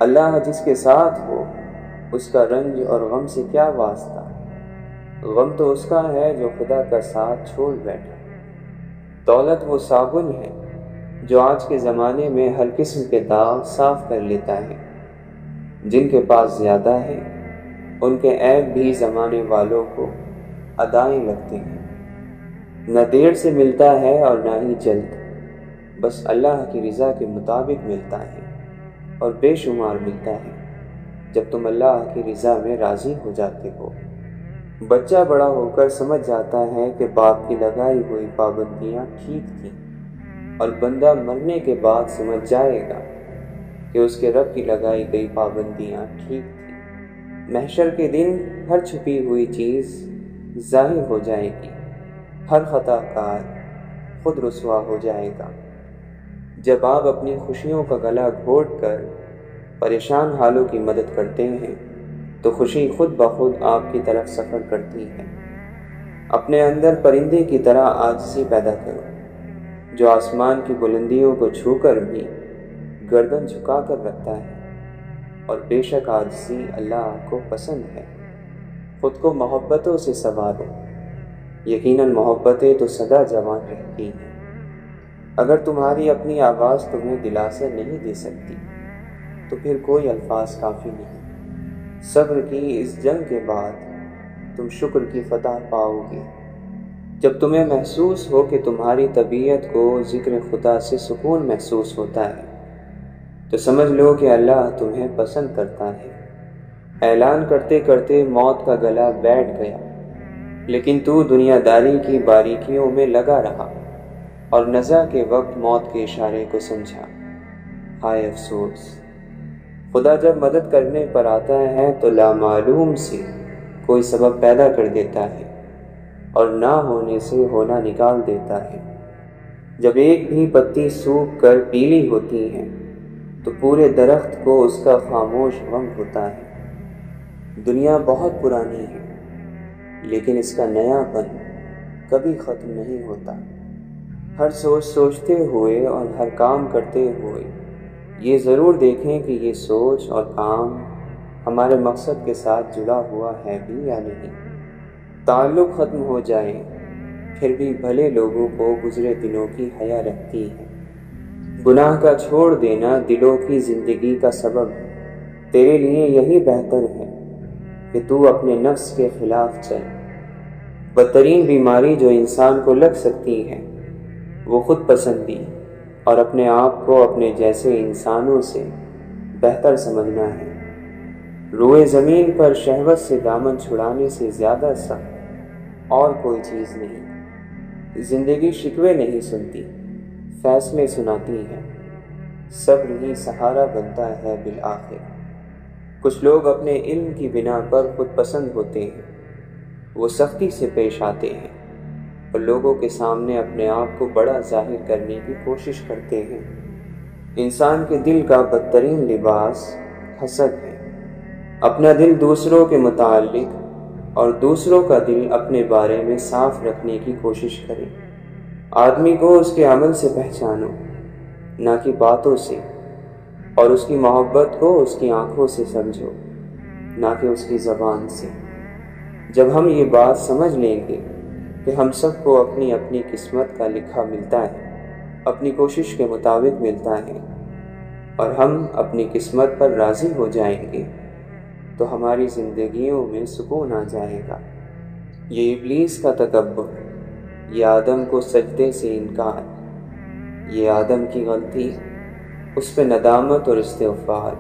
اللہ جس کے ساتھ ہو اس کا رنج اور غم سے کیا واسطہ، غم تو اس کا ہے جو خدا کا ساتھ چھوڑ بیٹھا۔ دولت وہ صابن ہے جو آج کے زمانے میں ہر قسم کے داغ صاف کر لیتا ہے۔ جن کے پاس زیادہ ہے ان کے عیب بھی زمانے والوں کو ادائیں لگتے ہیں۔ نہ دیر سے ملتا ہے اور نہ ہی جلد، بس اللہ کی رضا کے مطابق ملتا ہے اور بے شمار ملتا ہے جب تم اللہ کی رضا میں راضی ہو جاتے ہو۔ بچہ بڑا ہو کر سمجھ جاتا ہے کہ باپ کی لگائی ہوئی پابندیاں ٹھیک تھیں، اور بندہ مرنے کے بعد سمجھ جائے گا کہ اس کے رب کی لگائی گئی پابندیاں ٹھیک تھیں۔ محشر کے دن ہر چھپی ہوئی چیز ظاہر ہو جائے گی، ہر خطا کار خود رسوا ہو جائے گا۔ جب آپ اپنی خوشیوں کا گلا گھونٹ کر پریشان حالوں کی مدد کرتے ہیں تو خوشی خود بخود آپ کی طرف سفر کرتی ہے۔ اپنے اندر پرندے کی طرح عاجزی پیدا کرو جو آسمان کی بلندیوں کو چھو کر بھی گردن جھکا کر رکھتا ہے، اور بے شک عاجزی اللہ کو پسند ہے۔ خود کو محبتوں سے سنوارو، یقیناً محبتیں تو سدا جوان رہتی ہیں۔ اگر تمہاری اپنی آواز تمہیں دلاسا نہیں دے سکتی تو پھر کوئی الفاظ کافی نہیں۔ صبر کی اس جنگ کے بعد تم شکر کی فتح پاؤ گے۔ جب تمہیں محسوس ہو کہ تمہاری طبیعت کو ذکر خدا سے سکون محسوس ہوتا ہے تو سمجھ لو کہ اللہ تمہیں پسند کرتا ہے۔ اعلان کرتے کرتے موت کا گلا بیٹھ گیا، لیکن تو دنیا داری کی باریکیوں میں لگا رہا اور نزع کے وقت موت کے اشارے کو سمجھا۔ ہائے افسوس! خدا جب مدد کرنے پر آتا ہے تو لامعلوم سے کوئی سبب پیدا کر دیتا ہے اور نہ ہونے سے ہونا نکال دیتا ہے۔ جب ایک بھی پتی سوکھ کر پیلی ہوتی ہے تو پورے درخت کو اس کا خاموش غم ہوتا ہے۔ دنیا بہت پرانی ہے لیکن اس کا نیا پن کبھی ختم نہیں ہوتا۔ ہر سوچتے ہوئے اور ہر کام کرتے ہوئے یہ ضرور دیکھیں کہ یہ سوچ اور کام ہمارے مقصد کے ساتھ جڑا ہوا ہے بھی یا نہیں۔ تعلق ختم ہو جائے پھر بھی بھلے لوگوں کو گزرے دنوں کی حیا رہتی ہے۔ گناہ کا چھوڑ دینا دلوں کی زندگی کا سبب ہے۔ تیرے لیے یہی بہتر ہے کہ تو اپنے نفس کے خلاف چل۔ بدترین بیماری جو انسان کو لگ سکتی ہے وہ خود پسندی اور اپنے آپ کو اپنے جیسے انسانوں سے بہتر سمجھنا ہے۔ روئے زمین پر شہوت سے دامن چھڑانے سے زیادہ سخت اور کوئی چیز نہیں۔ زندگی شکوے نہیں سنتی، فیصلے سناتی ہے۔ صبر ہی سہارا بنتا ہے بالآخر۔ کچھ لوگ اپنے علم کی بنا پر خود پسند ہوتے ہیں، وہ سختی سے پیش آتے ہیں اور لوگوں کے سامنے اپنے آپ کو بڑا ظاہر کرنے کی کوشش کرتے ہیں۔ انسان کے دل کا بدترین لباس حسد ہے۔ اپنا دل دوسروں کے متعلق اور دوسروں کا دل اپنے بارے میں صاف رکھنے کی کوشش کریں۔ آدمی کو اس کے عمل سے پہچانو، نہ کہ باتوں سے، اور اس کی محبت کو اس کی آنکھوں سے سمجھو، نہ کہ اس کی زبان سے۔ جب ہم یہ بات سمجھ لیں گے کہ ہم سب کو اپنی اپنی قسمت کا لکھا ملتا ہے، اپنی کوشش کے مطابق ملتا ہے، اور ہم اپنی قسمت پر راضی ہو جائیں گے تو ہماری زندگیوں میں سکون آ جائے گا۔ یہ ابلیس کا تکبر، یہ آدم کو سجدے سے انکار، یہ آدم کی غلطی، اس پہ ندامت اور استغفار،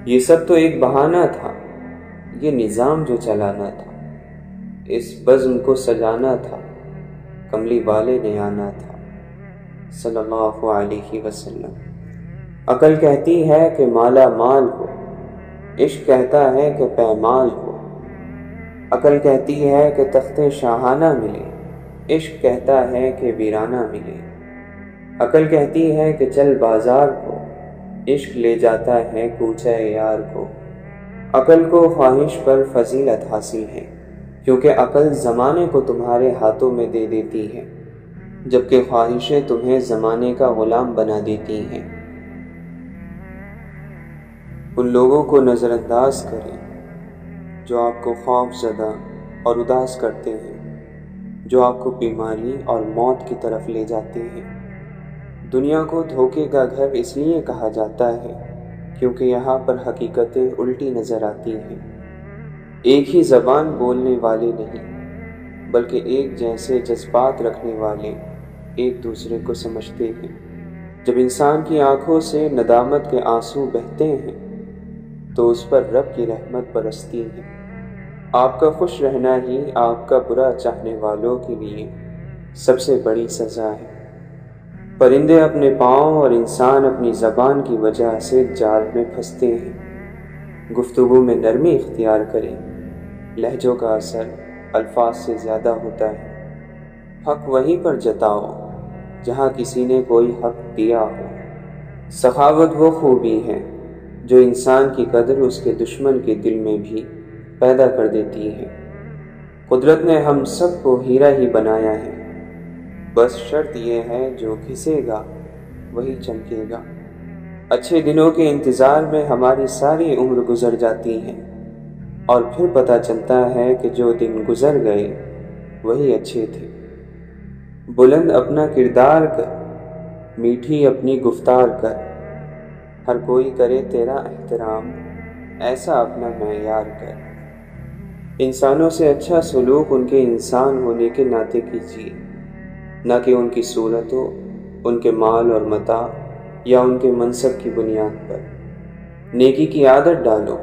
یہ سب تو ایک بہانہ تھا۔ یہ نظام جو چلانا تھا، اس بزم کو سجانا تھا، کملی والے نے آنا تھا صلی اللہ علیہ وسلم۔ عقل کہتی ہے کہ مالا مال ہو، عشق کہتا ہے کہ پیمال ہو۔ عقل کہتی ہے کہ تخت شاہانہ ملے، عشق کہتا ہے کہ ویرانہ ملے۔ عقل کہتی ہے کہ چل بازار کو، عشق لے جاتا ہے کوچہ یار کو۔ عقل کو خواہش پر فضیلت حاصل ہے، کیونکہ عقل زمانے کو تمہارے ہاتھوں میں دے دیتی ہے، جبکہ خواہشیں تمہیں زمانے کا غلام بنا دیتی ہیں۔ ان لوگوں کو نظر انداز کریں جو آپ کو خوف زدہ اور اداس کرتے ہیں، جو آپ کو بیماری اور موت کی طرف لے جاتے ہیں۔ دنیا کو دھوکے کا گھر اس لیے کہا جاتا ہے کیونکہ یہاں پر حقیقتیں الٹی نظر آتی ہیں۔ ایک ہی زبان بولنے والے نہیں بلکہ ایک جیسے جذبات رکھنے والے ایک دوسرے کو سمجھتے ہیں۔ جب انسان کی آنکھوں سے ندامت کے آنسو بہتے ہیں تو اس پر رب کی رحمت برستی ہے۔ آپ کا خوش رہنا ہی آپ کا برا چاہنے والوں کے لیے سب سے بڑی سزا ہے۔ پرندے اپنے پاؤں اور انسان اپنی زبان کی وجہ سے جال میں پھنستے ہیں۔ گفتگو میں نرمی اختیار کریں، لہجوں کا اثر الفاظ سے زیادہ ہوتا ہے۔ حق وہیں پر جتاؤ جہاں کسی نے کوئی حق دیا ہو۔ سخاوت وہ خوبی ہے جو انسان کی قدر اس کے دشمن کے دل میں بھی پیدا کر دیتی ہے۔ قدرت نے ہم سب کو ہیرا ہی بنایا ہے، بس شرط یہ ہے جو گھسے گا وہی چمکے گا۔ اچھے دنوں کے انتظار میں ہماری ساری عمر گزر جاتی ہے اور پھر پتہ چلتا ہے کہ جو دن گزر گئے وہی اچھے تھے۔ بلند اپنا کردار کر، میٹھی اپنی گفتار کر، ہر کوئی کرے تیرا احترام، ایسا اپنا معیار کر۔ انسانوں سے اچھا سلوک ان کے انسان ہونے کے ناطے کیجیے، نہ کہ ان کی صورتوں، ان کے مال اور متاع یا ان کے منصب کی بنیاد پر۔ نیکی کی عادت ڈالو،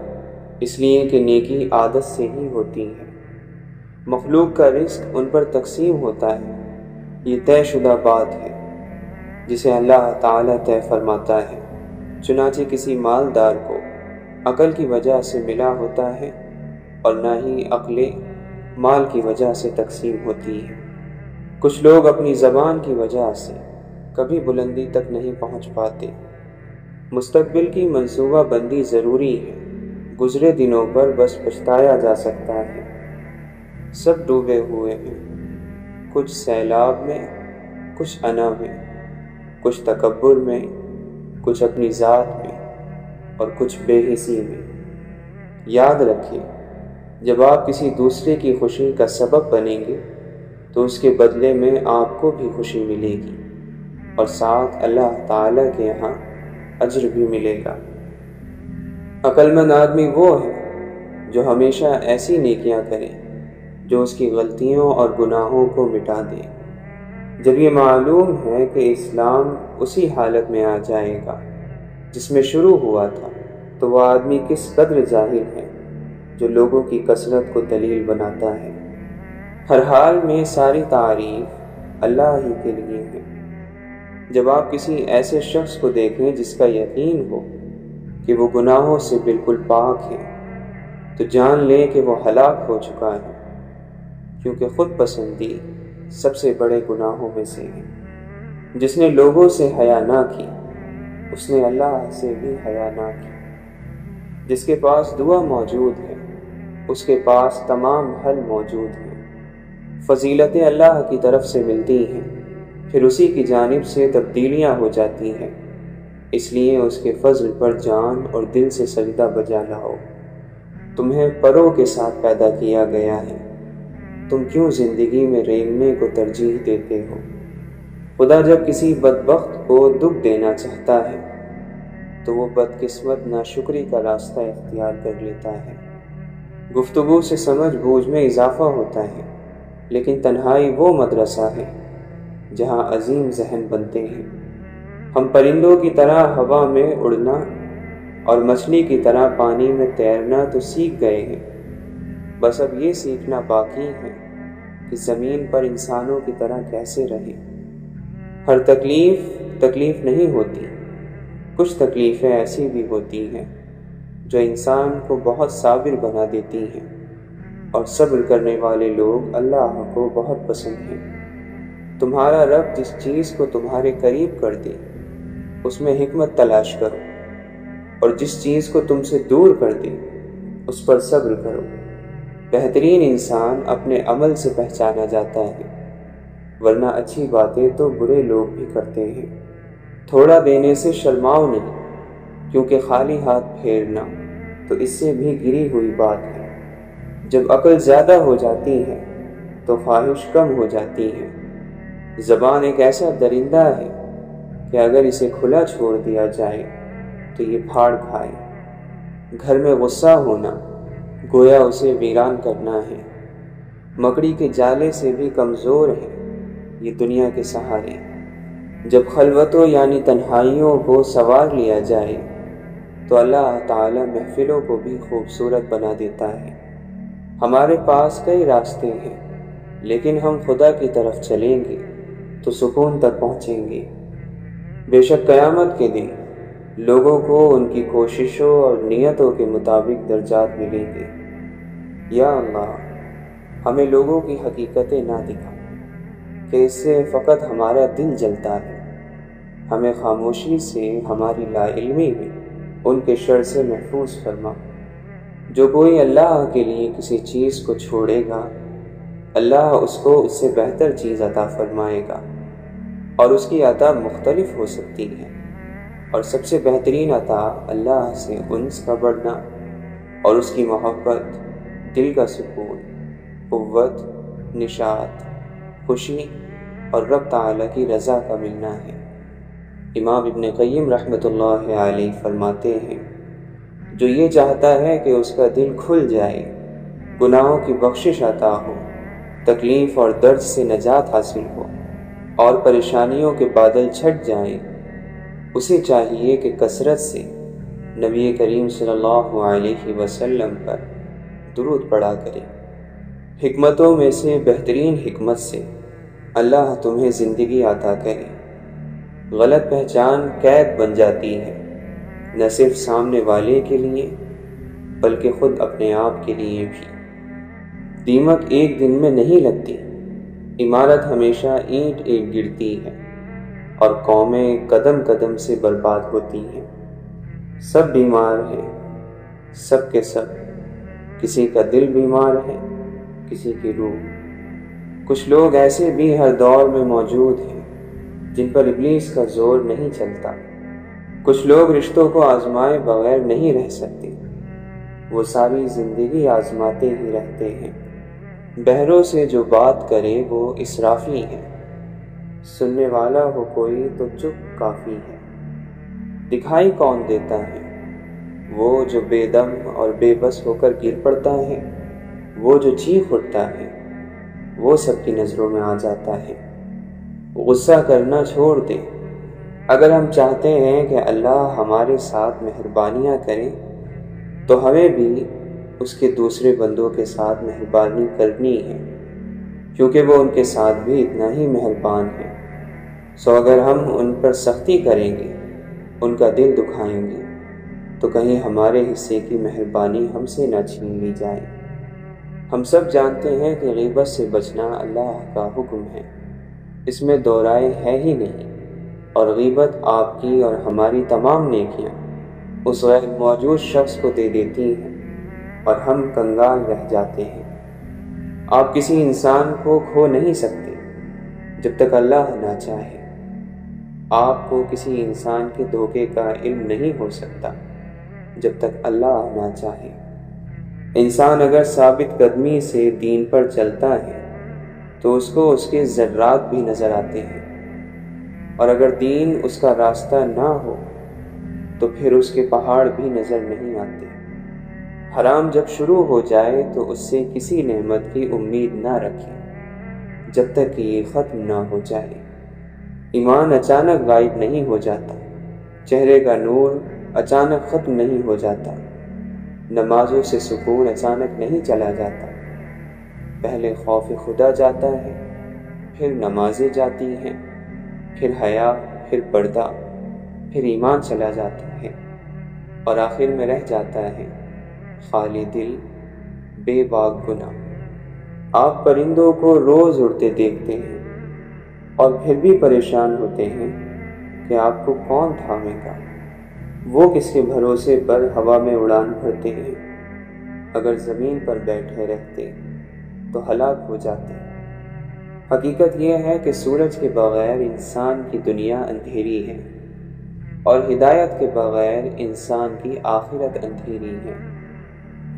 اس لیے کہ نیکی عادت سے ہی ہوتی ہے۔ مخلوق کا رزق ان پر تقسیم ہوتا ہے، یہ طے شدہ بات ہے جسے اللہ تعالیٰ طے فرماتا ہے۔ چنانچہ کسی مالدار کو عقل کی وجہ سے ملا ہوتا ہے اور نہ ہی عقل مال کی وجہ سے تقسیم ہوتی ہے۔ کچھ لوگ اپنی زبان کی وجہ سے کبھی بلندی تک نہیں پہنچ پاتے۔ مستقبل کی منصوبہ بندی ضروری ہے، گزرے دنوں پر بس پچھتایا جا سکتا ہے۔ سب ڈوبے ہوئے ہیں، کچھ سیلاب میں، کچھ انا میں، کچھ تکبر میں، کچھ اپنی ذات میں اور کچھ بے حسی میں۔ یاد رکھیں، جب آپ کسی دوسرے کی خوشی کا سبب بنیں گے تو اس کے بدلے میں آپ کو بھی خوشی ملے گی اور ساتھ اللہ تعالیٰ کے یہاں اجر بھی ملے گا۔ عقل مند آدمی وہ ہے جو ہمیشہ ایسی نیکیاں کرے جو اس کی غلطیوں اور گناہوں کو مٹا دے۔ جب یہ معلوم ہے کہ اسلام اسی حالت میں آ جائے گا جس میں شروع ہوا تھا تو وہ آدمی کس قدر جاہل ہے جو لوگوں کی کثرت کو دلیل بناتا ہے۔ ہر حال میں ساری تعریف اللہ ہی کے لیے ہے۔ جب آپ کسی ایسے شخص کو دیکھیں جس کا یقین ہو کہ وہ گناہوں سے بالکل پاک ہے تو جان لیں کہ وہ ہلاک ہو چکا ہے، کیونکہ خود پسندی سب سے بڑے گناہوں میں سے ہے۔ جس نے لوگوں سے حیا نہ کی اس نے اللہ سے بھی حیا نہ کی۔ جس کے پاس دعا موجود ہے اس کے پاس تمام حل موجود ہیں۔ فضیلتیں اللہ کی طرف سے ملتی ہیں، پھر اسی کی جانب سے تبدیلیاں ہو جاتی ہیں، اس لیے اس کے فضل پر جان اور دل سے سجدہ بجا لاؤ۔ تمہیں پروں کے ساتھ پیدا کیا گیا ہے، تم کیوں زندگی میں رینگنے کو ترجیح دیتے ہو؟ خدا جب کسی بدبخت کو دکھ دینا چاہتا ہے تو وہ بدقسمت ناشکری کا راستہ اختیار کر لیتا ہے۔ گفتگو سے سمجھ بوجھ میں اضافہ ہوتا ہے، لیکن تنہائی وہ مدرسہ ہے جہاں عظیم ذہن بنتے ہیں۔ ہم پرندوں کی طرح ہوا میں اڑنا اور مچھلی کی طرح پانی میں تیرنا تو سیکھ گئے ہیں، بس اب یہ سیکھنا باقی ہے کہ زمین پر انسانوں کی طرح کیسے رہیں۔ ہر تکلیف نہیں ہوتی، کچھ تکلیفیں ایسی بھی ہوتی ہیں جو انسان کو بہت صابر بنا دیتی ہیں، اور صبر کرنے والے لوگ اللہ کو بہت پسند ہیں۔ تمہارا رب جس چیز کو تمہارے قریب کر دے اس میں حکمت تلاش کرو، اور جس چیز کو تم سے دور کر دے اس پر صبر کرو۔ بہترین انسان اپنے عمل سے پہچانا جاتا ہے، ورنہ اچھی باتیں تو برے لوگ بھی کرتے ہیں۔ تھوڑا دینے سے شرماؤ نہیں، کیونکہ خالی ہاتھ پھیرنا تو اس سے بھی گری ہوئی بات ہے۔ جب عقل زیادہ ہو جاتی ہے تو خواہش کم ہو جاتی ہے۔ زبان ایک ایسا درندہ ہے کہ اگر اسے کھلا چھوڑ دیا جائے تو یہ پھاڑ کھائے۔ گھر میں غصہ ہونا گویا اسے ویران کرنا ہے۔ مکڑی کے جالے سے بھی کمزور ہے یہ دنیا کے سہارے۔ جب خلوتوں یعنی تنہائیوں کو سنوار لیا جائے تو اللہ تعالی محفلوں کو بھی خوبصورت بنا دیتا ہے۔ ہمارے پاس کئی راستے ہیں، لیکن ہم خدا کی طرف چلیں گے تو سکون تک پہنچیں گے۔ بے شک قیامت کے دن لوگوں کو ان کی کوششوں اور نیتوں کے مطابق درجات ملیں گے۔ یا اللہ، ہمیں لوگوں کی حقیقتیں نہ دکھا کہ اس سے فقط ہمارا دل جلتا ہے۔ ہمیں خاموشی سے ہماری لا علمی میں ان کے شر سے محفوظ فرما۔ جو کوئی اللہ کے لیے کسی چیز کو چھوڑے گا، اللہ اس کو اس سے بہتر چیز عطا فرمائے گا، اور اس کی عطا مختلف ہو سکتی ہے، اور سب سے بہترین عطا اللہ سے انس کا بڑھنا اور اس کی محبت، دل کا سکون، قوت، نشاط، خوشی اور رب تعالی کی رضا کا ملنا ہے۔ امام ابن قیم رحمۃ اللہ علیہ فرماتے ہیں، جو یہ چاہتا ہے کہ اس کا دل کھل جائے، گناہوں کی بخشش عطا ہو، تکلیف اور درد سے نجات حاصل ہو اور پریشانیوں کے بادل چھٹ جائیں، اسے چاہیے کہ کثرت سے نبی کریم صلی اللہ علیہ وسلم پر درود پڑھا کرے۔ حکمتوں میں سے بہترین حکمت سے اللہ تمہیں زندگی عطا کرے۔ غلط پہچان قید بن جاتی ہے، نہ صرف سامنے والے کے لیے بلکہ خود اپنے آپ کے لیے بھی۔ دیمک ایک دن میں نہیں لگتی، عمارت ہمیشہ اینٹ ایک گرتی ہے، اور قومیں قدم قدم سے برباد ہوتی ہیں۔ سب بیمار ہیں، سب کے سب، کسی کا دل بیمار ہے، کسی کی روح۔ کچھ لوگ ایسے بھی ہر دور میں موجود ہیں جن پر ابلیس کا زور نہیں چلتا۔ کچھ لوگ رشتوں کو آزمائے بغیر نہیں رہ سکتے، وہ ساری زندگی آزماتے ہی رہتے ہیں۔ بہروں سے جو بات کرے وہ اسرافی ہے، سننے والا ہو کوئی تو چپ کافی ہے۔ دکھائی کون دیتا ہے؟ وہ جو بے دم اور بے بس ہو کر گر پڑتا ہے، وہ جو چیخ اٹھتا ہے وہ سب کی نظروں میں آ جاتا ہے۔ غصہ کرنا چھوڑ دے۔ اگر ہم چاہتے ہیں کہ اللہ ہمارے ساتھ مہربانیاں کرے تو ہمیں بھی اس کے دوسرے بندوں کے ساتھ مہربانی کرنی ہے، کیونکہ وہ ان کے ساتھ بھی اتنا ہی مہربان ہے۔ سو اگر ہم ان پر سختی کریں گے، ان کا دل دکھائیں گے، تو کہیں ہمارے حصے کی مہربانی ہم سے نہ چھین لی جائے۔ ہم سب جانتے ہیں کہ غیبت سے بچنا اللہ کا حکم ہے، اس میں دو رائے ہے ہی نہیں، اور غیبت آپ کی اور ہماری تمام نیکیاں اس غیر موجود شخص کو دے دیتی ہیں اور ہم کنگال رہ جاتے ہیں۔ آپ کسی انسان کو کھو نہیں سکتے جب تک اللہ نہ چاہے۔ آپ کو کسی انسان کے دھوکے کا علم نہیں ہو سکتا جب تک اللہ نہ چاہے۔ انسان اگر ثابت قدمی سے دین پر چلتا ہے تو اس کو اس کے ذرات بھی نظر آتے ہیں، اور اگر دین اس کا راستہ نہ ہو تو پھر اس کے پہاڑ بھی نظر نہیں آتے۔ حرام جب شروع ہو جائے تو اس سے کسی نعمت کی امید نہ رکھیں جب تک کہ یہ ختم نہ ہو جائے۔ ایمان اچانک غائب نہیں ہو جاتا، چہرے کا نور اچانک ختم نہیں ہو جاتا، نمازوں سے سکون اچانک نہیں چلا جاتا۔ پہلے خوف خدا جاتا ہے، پھر نمازیں جاتی ہیں، پھر حیا، پھر پردہ، پھر ایمان چلا جاتا ہے، اور آخر میں رہ جاتا ہے خالی دل، بے باک گناہ۔ آپ پرندوں کو روز اڑتے دیکھتے ہیں اور پھر بھی پریشان ہوتے ہیں کہ آپ کو کون تھامے گا۔ وہ کس کے بھروسے پر ہوا میں اڑان بھرتے ہیں، اگر زمین پر بیٹھے رہتے تو ہلاک ہو جاتے۔ حقیقت یہ ہے کہ سورج کے بغیر انسان کی دنیا اندھیری ہے، اور ہدایت کے بغیر انسان کی آخرت اندھیری ہے۔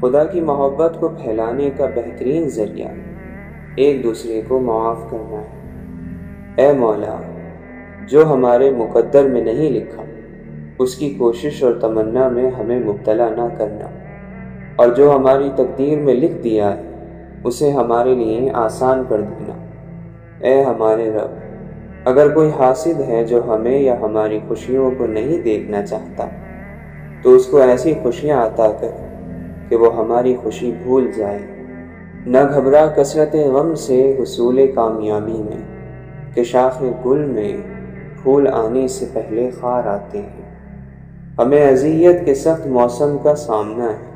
خدا کی محبت کو پھیلانے کا بہترین ذریعہ ایک دوسرے کو معاف کرنا ہے۔ اے مولا، جو ہمارے مقدر میں نہیں لکھا اس کی کوشش اور تمنا میں ہمیں مبتلا نہ کرنا، اور جو ہماری تقدیر میں لکھ دیا ہے اسے ہمارے لیے آسان کر دینا۔ اے ہمارے رب، اگر کوئی حاسد ہے جو ہمیں یا ہماری خوشیوں کو نہیں دیکھنا چاہتا تو اس کو ایسی خوشیاں عطا کر کہ وہ ہماری خوشی بھول جائے۔ نہ گھبرا کثرت غم سے حصول کامیابی میں، کہ شاخ گل میں پھول آنے سے پہلے خار آتے ہیں۔ ہمیں اذیت کے سخت موسم کا سامنا ہے،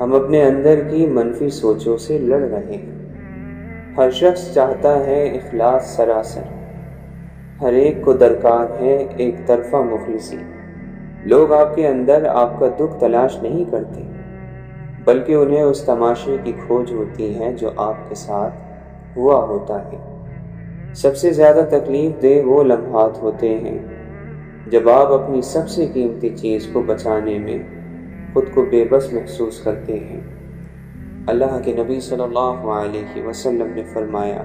ہم اپنے اندر کی منفی سوچوں سے لڑ رہے ہیں۔ ہر شخص چاہتا ہے اخلاص سراسر، ہر ایک کو درکار ہے ایک طرفہ مخلصی۔ لوگ آپ کے اندر آپ کا دکھ تلاش نہیں کرتے، بلکہ انہیں اس تماشے کی کھوج ہوتی ہے جو آپ کے ساتھ ہوا ہوتا ہے۔ سب سے زیادہ تکلیف دہ وہ لمحات ہوتے ہیں جب آپ اپنی سب سے قیمتی چیز کو بچانے میں خود کو بے بس محسوس کرتے ہیں۔ اللہ کے نبی صلی اللہ علیہ وسلم نے فرمایا،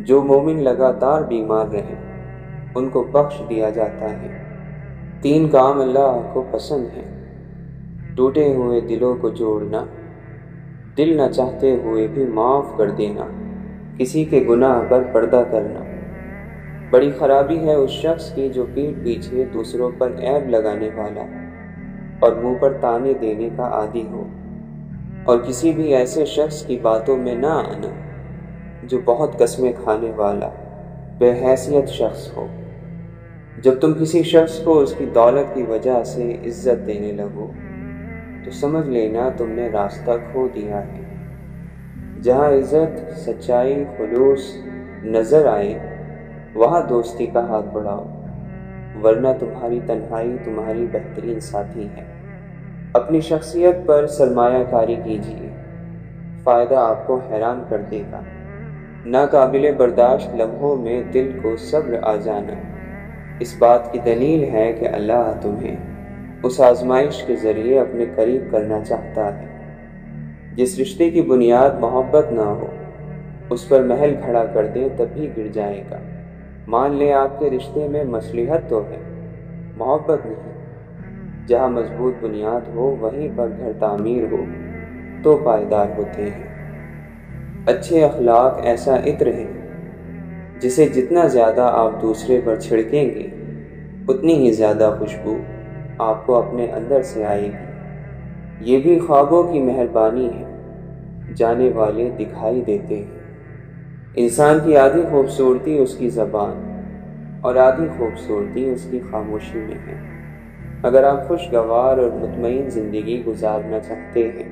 جو مومن لگاتار بیمار رہے ان کو بخش دیا جاتا ہے۔ 3 کام اللہ کو پسند ہیں: ٹوٹے ہوئے دلوں کو جوڑنا، دل نہ چاہتے ہوئے بھی معاف کر دینا، کسی کے گناہ پر پردہ کرنا۔ بڑی خرابی ہے اس شخص کی جو پیٹھ پیچھے دوسروں پر عیب لگانے والا اور منہ پر تانے دینے کا عادی ہو، اور کسی بھی ایسے شخص کی باتوں میں نہ آنا جو بہت قسمیں کھانے والا بے حیثیت شخص ہو۔ جب تم کسی شخص کو اس کی دولت کی وجہ سے عزت دینے لگو تو سمجھ لینا تم نے راستہ کھو دیا ہے۔ جہاں عزت، سچائی، خلوص نظر آئے وہاں دوستی کا ہاتھ بڑھاؤ، ورنہ تمہاری تنہائی تمہاری بہترین ساتھی ہے۔ اپنی شخصیت پر سرمایہ کاری کیجیے، فائدہ آپ کو حیران کر دے گا۔ ناقابل برداشت لمحوں میں دل کو صبر آ جانا اس بات کی دلیل ہے کہ اللہ تمہیں اس آزمائش کے ذریعے اپنے قریب کرنا چاہتا ہے۔ جس رشتے کی بنیاد محبت نہ ہو اس پر محل کھڑا کر دیں تب بھی گر جائے گا۔ مان لیں آپ کے رشتے میں مصلحت تو ہے، محبت نہیں۔ جہاں مضبوط بنیاد ہو وہیں پر گھر تعمیر ہو تو پائیدار ہوتے ہیں۔ اچھے اخلاق ایسا عطر ہے جسے جتنا زیادہ آپ دوسرے پر چھڑکیں گے اتنی ہی زیادہ خوشبو آپ کو اپنے اندر سے آئے گی۔ یہ بھی خوابوں کی مہربانی ہے، جانے والے دکھائی دیتے ہیں۔ انسان کی آدھی خوبصورتی اس کی زبان اور آدھی خوبصورتی اس کی خاموشی میں ہے۔ اگر آپ خوشگوار اور مطمئن زندگی گزارنا چاہتے ہیں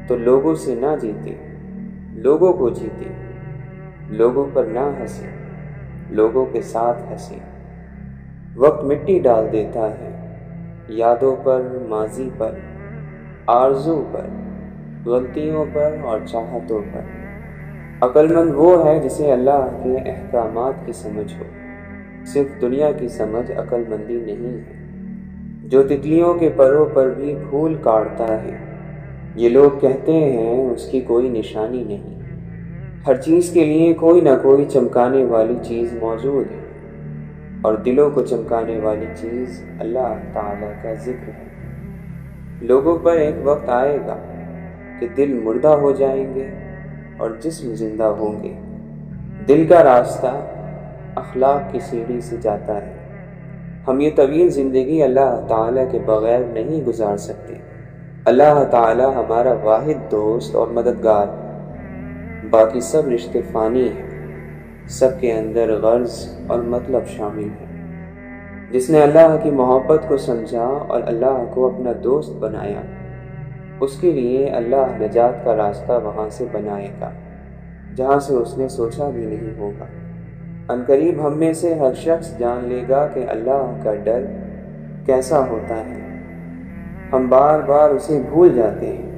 تو لوگوں سے نہ جیتے، لوگوں کو جیتے۔ لوگوں پر نہ ہنسیں، لوگوں کے ساتھ ہنسیں۔ وقت مٹی ڈال دیتا ہے یادوں پر، ماضی پر، آرزو پر، غلطیوں پر اور چاہتوں پر۔ عقل مند وہ ہے جسے اللہ کے احکامات کی سمجھ ہو، صرف دنیا کی سمجھ عقل مندی نہیں ہے۔ جو تتلیوں کے پروں پر بھی پھول کاٹتا ہے، یہ لوگ کہتے ہیں اس کی کوئی نشانی نہیں۔ ہر چیز کے لیے کوئی نہ کوئی چمکانے والی چیز موجود ہے، اور دلوں کو چمکانے والی چیز اللہ تعالیٰ کا ذکر ہے۔ لوگوں پر ایک وقت آئے گا کہ دل مردہ ہو جائیں گے اور جسم زندہ ہوں گے۔ دل کا راستہ اخلاق کی سیڑھی سے جاتا ہے۔ ہم یہ طویل زندگی اللہ تعالیٰ کے بغیر نہیں گزار سکتے۔ اللہ تعالیٰ ہمارا واحد دوست اور مددگار ہے۔ باقی سب رشتے فانی ہیں، سب کے اندر غرض اور مطلب شامل ہے۔ جس نے اللہ کی محبت کو سمجھا اور اللہ کو اپنا دوست بنایا، اس کے لیے اللہ نجات کا راستہ وہاں سے بنائے گا جہاں سے اس نے سوچا بھی نہیں ہوگا۔ عنقریب ہم میں سے ہر شخص جان لے گا کہ اللہ کا ڈر کیسا ہوتا ہے۔ ہم بار بار اسے بھول جاتے ہیں۔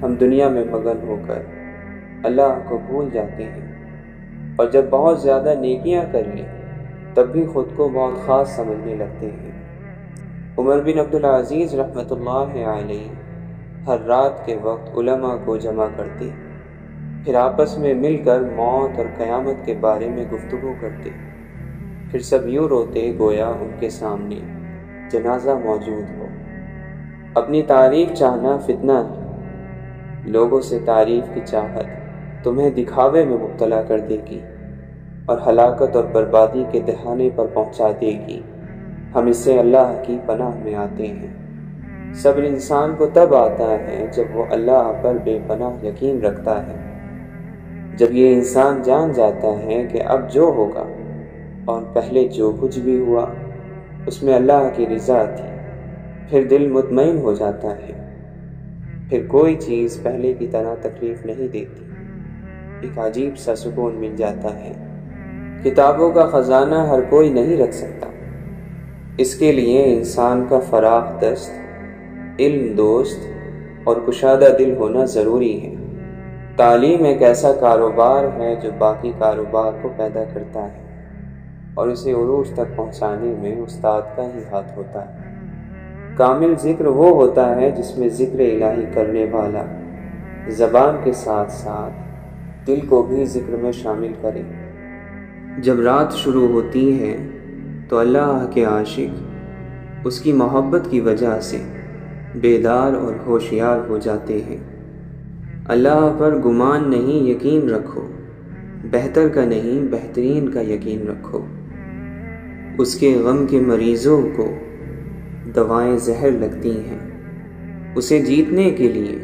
ہم دنیا میں مگن ہو کر اللہ کو بھول جاتے ہیں، اور جب بہت زیادہ نیکیاں کر لیں تب بھی خود کو بہت خاص سمجھنے لگتے ہیں۔ عمر بن عبدالعزیز رحمۃ اللہ علیہ ہر رات کے وقت علماء کو جمع کرتے، پھر آپس میں مل کر موت اور قیامت کے بارے میں گفتگو کرتے، پھر سب یوں روتے گویا ان کے سامنے جنازہ موجود ہو۔ اپنی تعریف چاہنا فتنہ ہے، لوگوں سے تعریف کی چاہت تمہیں دکھاوے میں مبتلا کر دے گی اور ہلاکت اور بربادی کے دہانے پر پہنچا دے گی۔ ہم اس سے اللہ کی پناہ میں آتے ہیں۔ صبر انسان کو تب آتا ہے جب وہ اللہ پر بے پناہ یقین رکھتا ہے، جب یہ انسان جان جاتا ہے کہ اب جو ہوگا اور پہلے جو کچھ بھی ہوا اس میں اللہ کی رضا تھی، پھر دل مطمئن ہو جاتا ہے، پھر کوئی چیز پہلے کی طرح تکلیف نہیں دیتی، ایک عجیب سا سکون مل جاتا ہے۔ کتابوں کا خزانہ ہر کوئی نہیں رکھ سکتا، اس کے لیے انسان کا فراخ دست، علم دوست اور کشادہ دل ہونا ضروری ہے۔ تعلیم ایک ایسا کاروبار ہے جو باقی کاروبار کو پیدا کرتا ہے اور اسے عروج تک پہنچانے میں استاد کا ہی ہاتھ ہوتا ہے۔ کامل ذکر وہ ہوتا ہے جس میں ذکر الہی کرنے والا زبان کے ساتھ ساتھ دل کو بھی ذکر میں شامل کرے۔ جب رات شروع ہوتی ہے تو اللہ کے عاشق اس کی محبت کی وجہ سے بیدار اور ہوشیار ہو جاتے ہیں۔ اللہ پر گمان نہیں یقین رکھو، بہتر کا نہیں بہترین کا یقین رکھو۔ اس کے غم کے مریضوں کو دوائیں زہر لگتی ہیں، اسے جیتنے کے لیے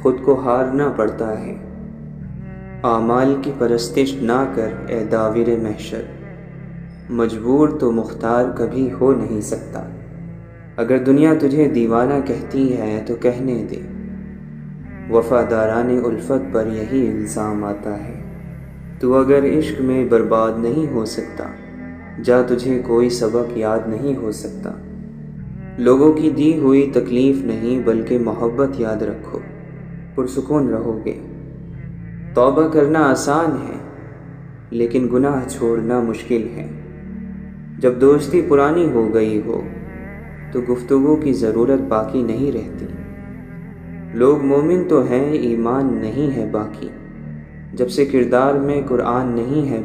خود کو ہارنا پڑتا ہے۔ اعمال کی پرستش نہ کر اے داور محشر، مجبور تو مختار کبھی ہو نہیں سکتا۔ اگر دنیا تجھے دیوانہ کہتی ہے تو کہنے دے، وفاداران الفت پر یہی الزام آتا ہے۔ تو اگر عشق میں برباد نہیں ہو سکتا، جا تجھے کوئی سبق یاد نہیں ہو سکتا۔ لوگوں کی دی ہوئی تکلیف نہیں بلکہ محبت یاد رکھو، پرسکون رہو گے۔ توبہ کرنا آسان ہے لیکن گناہ چھوڑنا مشکل ہے۔ جب دوستی پرانی ہو گئی ہو تو گفتگو کی ضرورت باقی نہیں رہتی۔ لوگ مومن تو ہیں ایمان نہیں ہے باقی، جب سے کردار میں قرآن نہیں ہے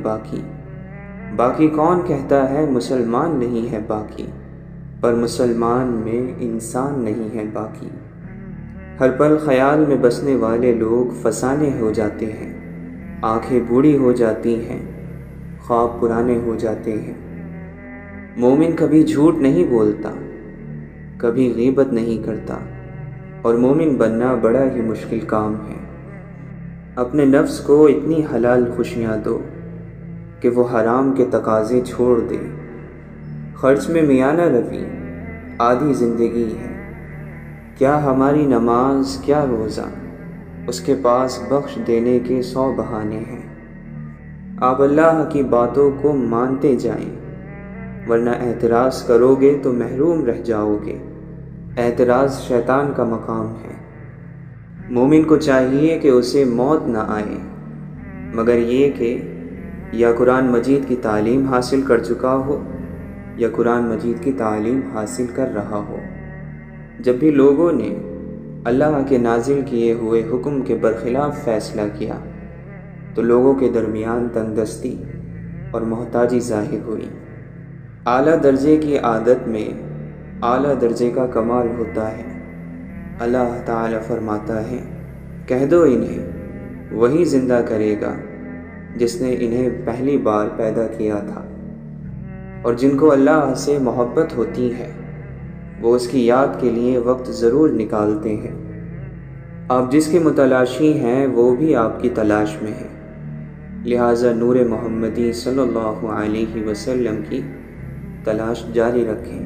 باقی کون کہتا ہے مسلمان نہیں ہے باقی، پر مسلمان میں انسان نہیں ہے باقی۔ ہر پل خیال میں بسنے والے لوگ فسانے ہو جاتے ہیں، آنکھیں بوڑھی ہو جاتی ہیں، خواب پرانے ہو جاتے ہیں۔ مومن کبھی جھوٹ نہیں بولتا، کبھی غیبت نہیں کرتا، اور مومن بننا بڑا ہی مشکل کام ہے۔ اپنے نفس کو اتنی حلال خوشیاں دو کہ وہ حرام کے تقاضے چھوڑ دے۔ خرچ میں میاں نہ روی آدھی زندگی ہے، کیا ہماری نماز کیا روزہ، اس کے پاس بخش دینے کے 100 بہانے ہیں۔ آپ اللہ کی باتوں کو مانتے جائیں، ورنہ اعتراض کرو گے تو محروم رہ جاؤ گے۔ اعتراض شیطان کا مقام ہے۔ مومن کو چاہیے کہ اسے موت نہ آئے مگر یہ کہ یا قرآن مجید کی تعلیم حاصل کر چکا ہو یا قرآن مجید کی تعلیم حاصل کر رہا ہو۔ جب بھی لوگوں نے اللہ کے نازل کیے ہوئے حکم کے برخلاف فیصلہ کیا تو لوگوں کے درمیان تنگ دستی اور محتاجی ظاہر ہوئی۔ اعلیٰ درجے کی عادت میں اعلیٰ درجے کا کمال ہوتا ہے۔ اللہ تعالی فرماتا ہے، کہہ دو انہیں وہی زندہ کرے گا جس نے انہیں پہلی بار پیدا کیا تھا۔ اور جن کو اللہ سے محبت ہوتی ہے وہ اس کی یاد کے لیے وقت ضرور نکالتے ہیں۔ آپ جس کے متلاشی ہیں وہ بھی آپ کی تلاش میں ہے، لہٰذا نور محمدی صلی اللہ علیہ وسلم کی تلاش جاری رکھیں۔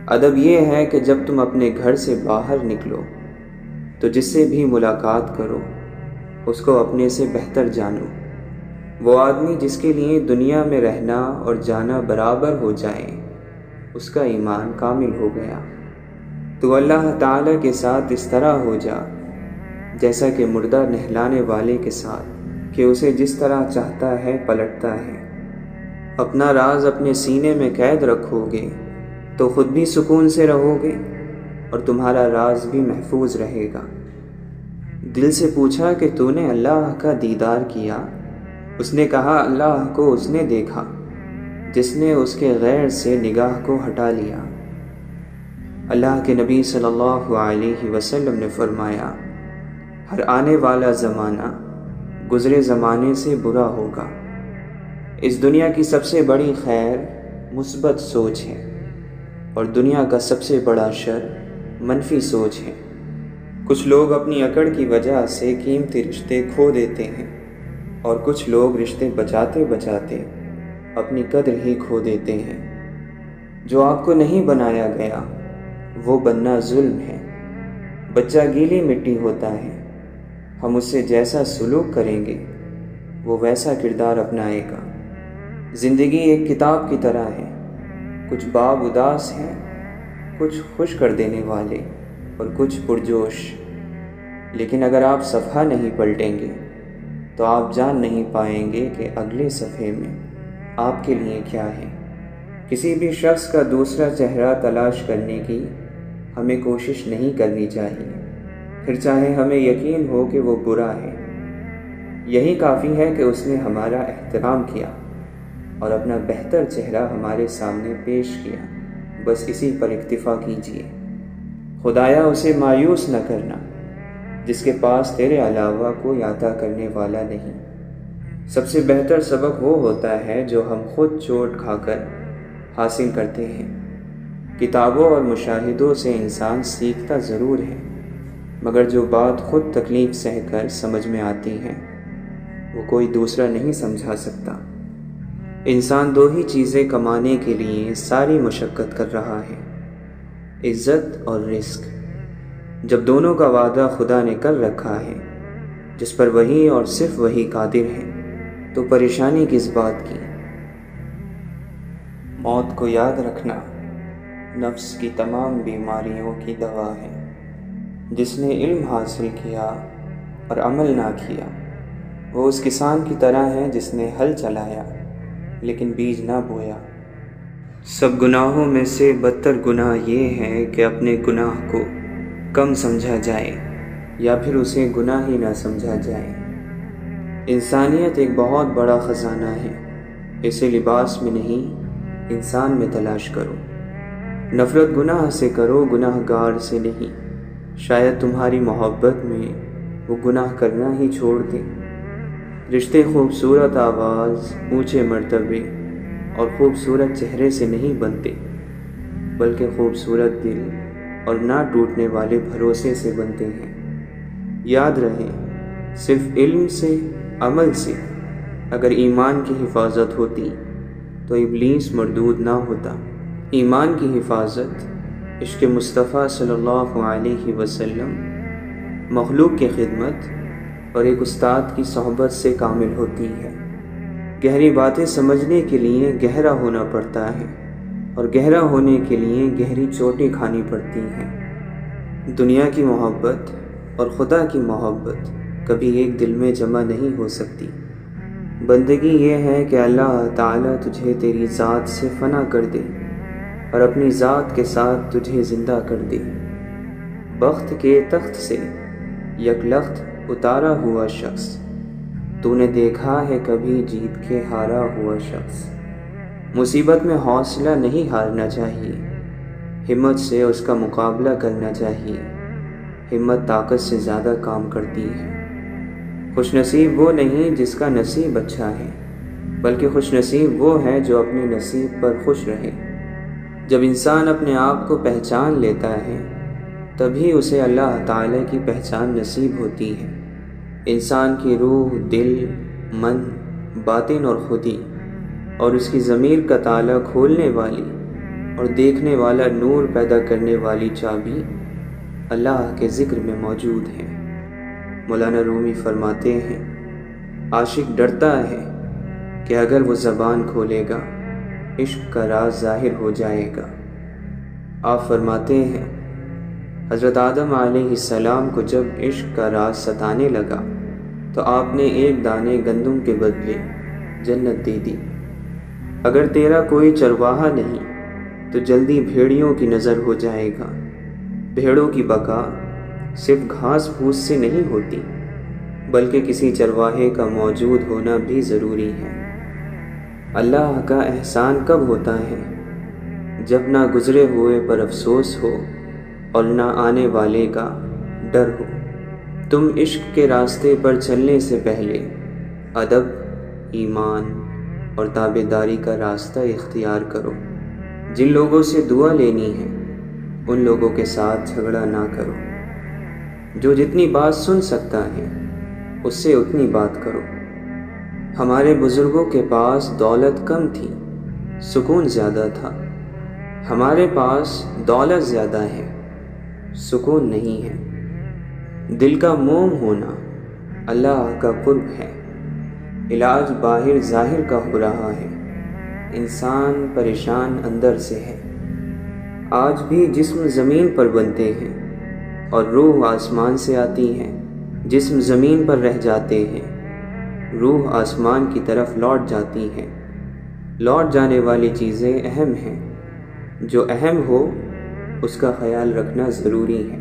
ادب یہ ہے کہ جب تم اپنے گھر سے باہر نکلو تو جس سے بھی ملاقات کرو اس کو اپنے سے بہتر جانو۔ وہ آدمی جس کے لیے دنیا میں رہنا اور جانا برابر ہو جائے اس کا ایمان کامل ہو گیا۔ تو اللہ تعالی کے ساتھ اس طرح ہو جا جیسا کہ مردہ نہلانے والے کے ساتھ، کہ اسے جس طرح چاہتا ہے پلٹتا ہے۔ اپنا راز اپنے سینے میں قید رکھو گے تو خود بھی سکون سے رہو گے اور تمہارا راز بھی محفوظ رہے گا۔ دل سے پوچھا کہ تو نے اللہ کا دیدار کیا؟ اس نے کہا اللہ کو اس نے دیکھا جس نے اس کے غیر سے نگاہ کو ہٹا لیا۔ اللہ کے نبی صلی اللہ علیہ وسلم نے فرمایا، ہر آنے والا زمانہ گزرے زمانے سے برا ہوگا۔ اس دنیا کی سب سے بڑی خیر مثبت سوچ ہے اور دنیا کا سب سے بڑا شر منفی سوچ ہے۔ کچھ لوگ اپنی اکڑ کی وجہ سے قیمتی رشتے کھو دیتے ہیں اور کچھ لوگ رشتے بچاتے بچاتے اپنی قدر ہی کھو دیتے ہیں۔ جو آپ کو نہیں بنایا گیا وہ بننا ظلم ہے۔ بچہ گیلی مٹی ہوتا ہے، ہم اس سے جیسا سلوک کریں گے وہ ویسا کردار اپنائے گا۔ زندگی ایک کتاب کی طرح ہے، کچھ باب اداس ہیں، کچھ خوش کر دینے والے اور کچھ پرجوش، لیکن اگر آپ صفحہ نہیں پلٹیں گے تو آپ جان نہیں پائیں گے کہ اگلے صفحے میں آپ کے لیے کیا ہے۔ کسی بھی شخص کا دوسرا چہرہ تلاش کرنے کی ہمیں کوشش نہیں کرنی چاہیے، پھر چاہے ہمیں یقین ہو کہ وہ برا ہے۔ یہی کافی ہے کہ اس نے ہمارا احترام کیا اور اپنا بہتر چہرہ ہمارے سامنے پیش کیا، بس اسی پر اکتفا کیجیے۔ خدایا اسے مایوس نہ کرنا جس کے پاس تیرے علاوہ کوئی عطا کرنے والا نہیں۔ سب سے بہتر سبق وہ ہوتا ہے جو ہم خود چوٹ کھا کر حاصل کرتے ہیں۔ کتابوں اور مشاہدوں سے انسان سیکھتا ضرور ہے، مگر جو بات خود تکلیف سہ کر سمجھ میں آتی ہے وہ کوئی دوسرا نہیں سمجھا سکتا۔ انسان دو ہی چیزیں کمانے کے لیے ساری مشقت کر رہا ہے، عزت اور رزق۔ جب دونوں کا وعدہ خدا نے کر رکھا ہے جس پر وہی اور صرف وہی قادر ہے تو پریشانی کس بات کی؟ موت کو یاد رکھنا نفس کی تمام بیماریوں کی دوا ہے۔ جس نے علم حاصل کیا اور عمل نہ کیا وہ اس کسان کی طرح ہے جس نے ہل چلایا لیکن بیج نہ بویا۔ سب گناہوں میں سے بدتر گناہ یہ ہے کہ اپنے گناہ کو کم سمجھا جائے یا پھر اسے گناہ ہی نہ سمجھا جائے۔ انسانیت ایک بہت بڑا خزانہ ہے، اسے لباس میں نہیں انسان میں تلاش کرو۔ نفرت گناہ سے کرو، گناہ گار سے نہیں، شاید تمہاری محبت میں وہ گناہ کرنا ہی چھوڑ دے۔ رشتے خوبصورت آواز، اونچے مرتبے اور خوبصورت چہرے سے نہیں بنتے بلکہ خوبصورت دل اور نہ ٹوٹنے والے بھروسے سے بنتے ہیں۔ یاد رہے، صرف علم سے، عمل سے اگر ایمان کی حفاظت ہوتی تو ابلیس مردود نہ ہوتا۔ ایمان کی حفاظت عشق مصطفیٰ صلی اللہ علیہ وسلم، مخلوق کی خدمت اور ایک استاد کی صحبت سے کامل ہوتی ہے۔ گہری باتیں سمجھنے کے لیے گہرا ہونا پڑتا ہے اور گہرا ہونے کے لیے گہری چوٹیں کھانی پڑتی ہیں۔ دنیا کی محبت اور خدا کی محبت کبھی ایک دل میں جمع نہیں ہو سکتی۔ بندگی یہ ہے کہ اللہ تعالیٰ تجھے تیری ذات سے فنا کر دے اور اپنی ذات کے ساتھ تجھے زندہ کر دے۔ بخت کے تخت سے یک لخت اتارا ہوا شخص، تو نے دیکھا ہے کبھی جیت کے ہارا ہوا شخص؟ مصیبت میں حوصلہ نہیں ہارنا چاہیے، ہمت سے اس کا مقابلہ کرنا چاہیے۔ ہمت طاقت سے زیادہ کام کرتی ہے۔ خوش نصیب وہ نہیں جس کا نصیب اچھا ہے، بلکہ خوش نصیب وہ ہے جو اپنے نصیب پر خوش رہے۔ جب انسان اپنے آپ کو پہچان لیتا ہے تبھی اسے اللہ تعالیٰ کی پہچان نصیب ہوتی ہے۔ انسان کی روح، دل، من، باطن اور خودی اور اس کی ضمیر کا تالا کھولنے والی اور دیکھنے والا نور پیدا کرنے والی چابی اللہ کے ذکر میں موجود ہے۔ مولانا رومی فرماتے ہیں، عاشق ڈرتا ہے کہ اگر وہ زبان کھولے گا عشق کا راز ظاہر ہو جائے گا۔ آپ فرماتے ہیں، حضرت آدم علیہ السلام کو جب عشق کا راز ستانے لگا تو آپ نے ایک دانے گندم کے بدلے جنت دے دی۔ اگر تیرا کوئی چرواہا نہیں تو جلدی بھیڑیوں کی نظر ہو جائے گا۔ بھیڑوں کی بقا صرف گھاس پھوس سے نہیں ہوتی، بلکہ کسی چرواہے کا موجود ہونا بھی ضروری ہے۔ اللہ کا احسان کب ہوتا ہے؟ جب نہ گزرے ہوئے پر افسوس ہو اور نہ آنے والے کا ڈر ہو۔ تم عشق کے راستے پر چلنے سے پہلے ادب، ایمان اور تابعداری کا راستہ اختیار کرو۔ جن لوگوں سے دعا لینی ہے ان لوگوں کے ساتھ جھگڑا نہ کرو۔ جو جتنی بات سن سکتا ہے اس سے اتنی بات کرو۔ ہمارے بزرگوں کے پاس دولت کم تھی، سکون زیادہ تھا۔ ہمارے پاس دولت زیادہ ہے، سکون نہیں ہے۔ دل کا موم ہونا اللہ کا قرب ہے۔ علاج باہر ظاہر کا ہو رہا ہے، انسان پریشان اندر سے ہے۔ آج بھی جسم زمین پر بنتے ہیں اور روح آسمان سے آتی ہے۔ جسم زمین پر رہ جاتے ہیں، روح آسمان کی طرف لوٹ جاتی ہے۔ لوٹ جانے والی چیزیں اہم ہیں، جو اہم ہو اس کا خیال رکھنا ضروری ہے۔